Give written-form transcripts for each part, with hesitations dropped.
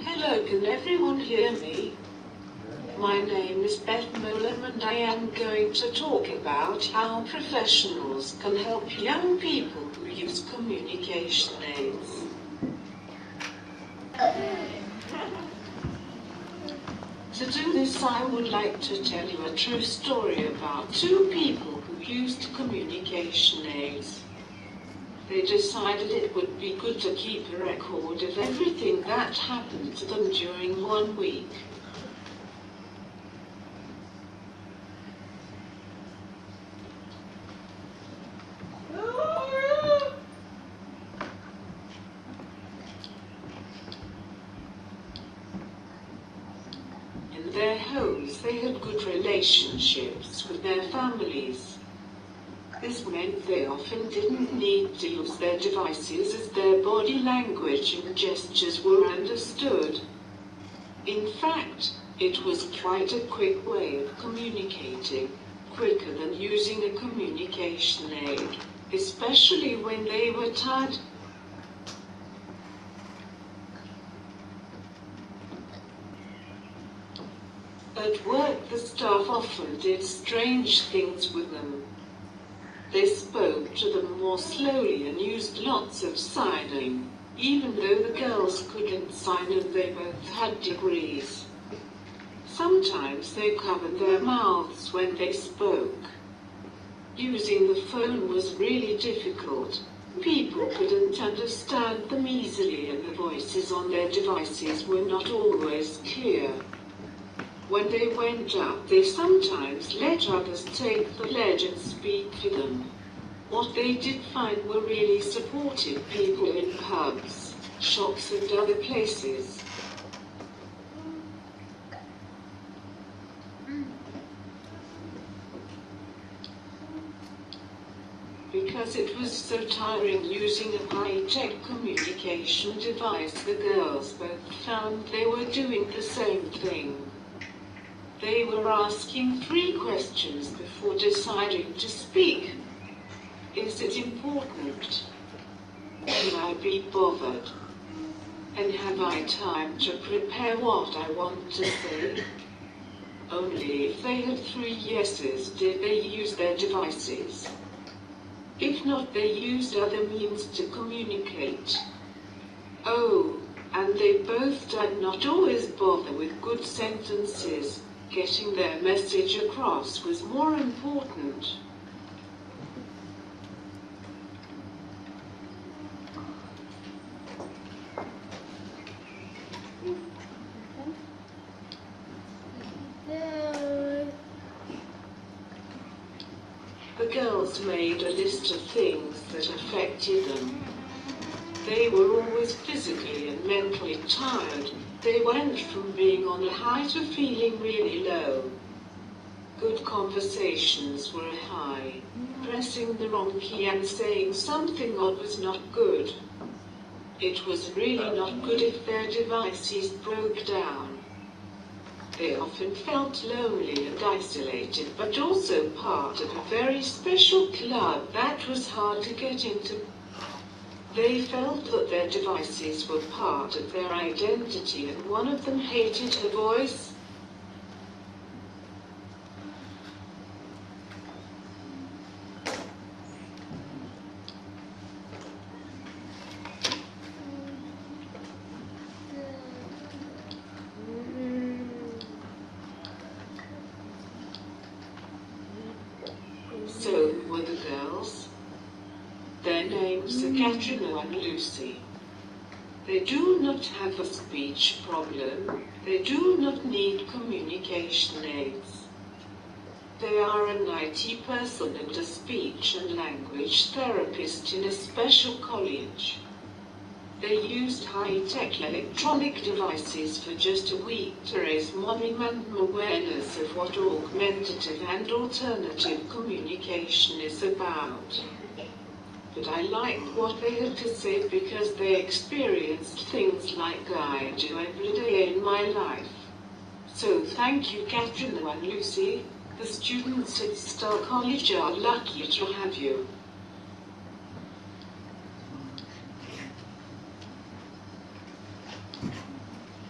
Hello, can everyone hear me? My name is Beth and I am going to talk about how professionals can help young people who use communication aids. To do this, I would like to tell you a true story about two people who used communication aids. They decided it would be good to keep a record of everything that happened to them during 1 week. In their homes, they had good relationships with their families. This meant they often didn't need to use their devices as their body language and gestures were understood. In fact, it was quite a quick way of communicating, quicker than using a communication aid, especially when they were tired. At work, the staff often did strange things with them. They spoke to them more slowly and used lots of signing, even though the girls couldn't sign and they both had degrees. Sometimes they covered their mouths when they spoke. Using the phone was really difficult. People couldn't understand them easily and the voices on their devices were not always clear. When they went out, they sometimes let others take the lead and speak for them. What they did find were really supportive people in pubs, shops and other places. Because it was so tiring using a high-tech communication device, the girls both found they were doing the same thing. They were asking 3 questions before deciding to speak. Is it important? Can I be bothered? And have I time to prepare what I want to say? Only if they had 3 yeses did they use their devices. If not, they used other means to communicate. Oh, and they both did not always bother with good sentences. Getting their message across was more important. The girls made a list of things that affected them. They were always physically and mentally tired. They went from being on a high to feeling really low. Good conversations were a high. Pressing the wrong key and saying something odd was not good. It was really not good if their devices broke down. They often felt lonely and isolated, but also part of a very special club that was hard to get into. They felt that their devices were part of their identity, and one of them hated her voice. So were the girls. Their names are Katrina and Lucy. They do not have a speech problem. They do not need communication aids. They are an IT person and a speech and language therapist in a special college. They used high-tech electronic devices for just a week to raise minimum awareness of what augmentative and alternative communication is about. But I liked what they had to say because they experienced things like I do every day in my life. So thank you, Katrina and Lucy. The students at Star College are lucky to have you.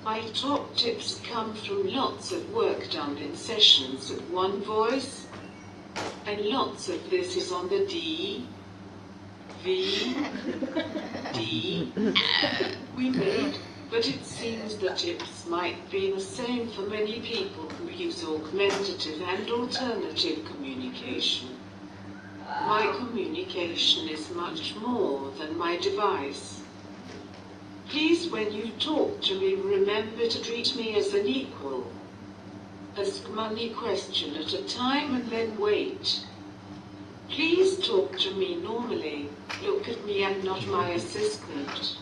My top tips come from lots of work done in sessions of one voice, and lots of this is on the D, V, D we made, but it seems the tips might be the same for many people who use augmentative and alternative communication. My communication is much more than my device. Please, when you talk to me, remember to treat me as an equal. Ask one question at a time and then wait. Please talk to me normally. Look at me and not my assistant.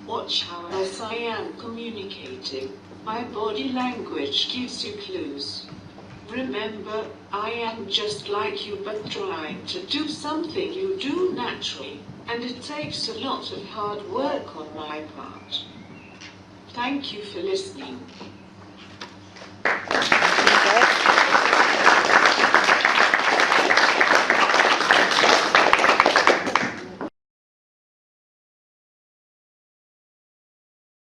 Watch how as I am communicating. My body language gives you clues. Remember, I am just like you but trying to do something you do naturally, and it takes a lot of hard work on my part. Thank you for listening.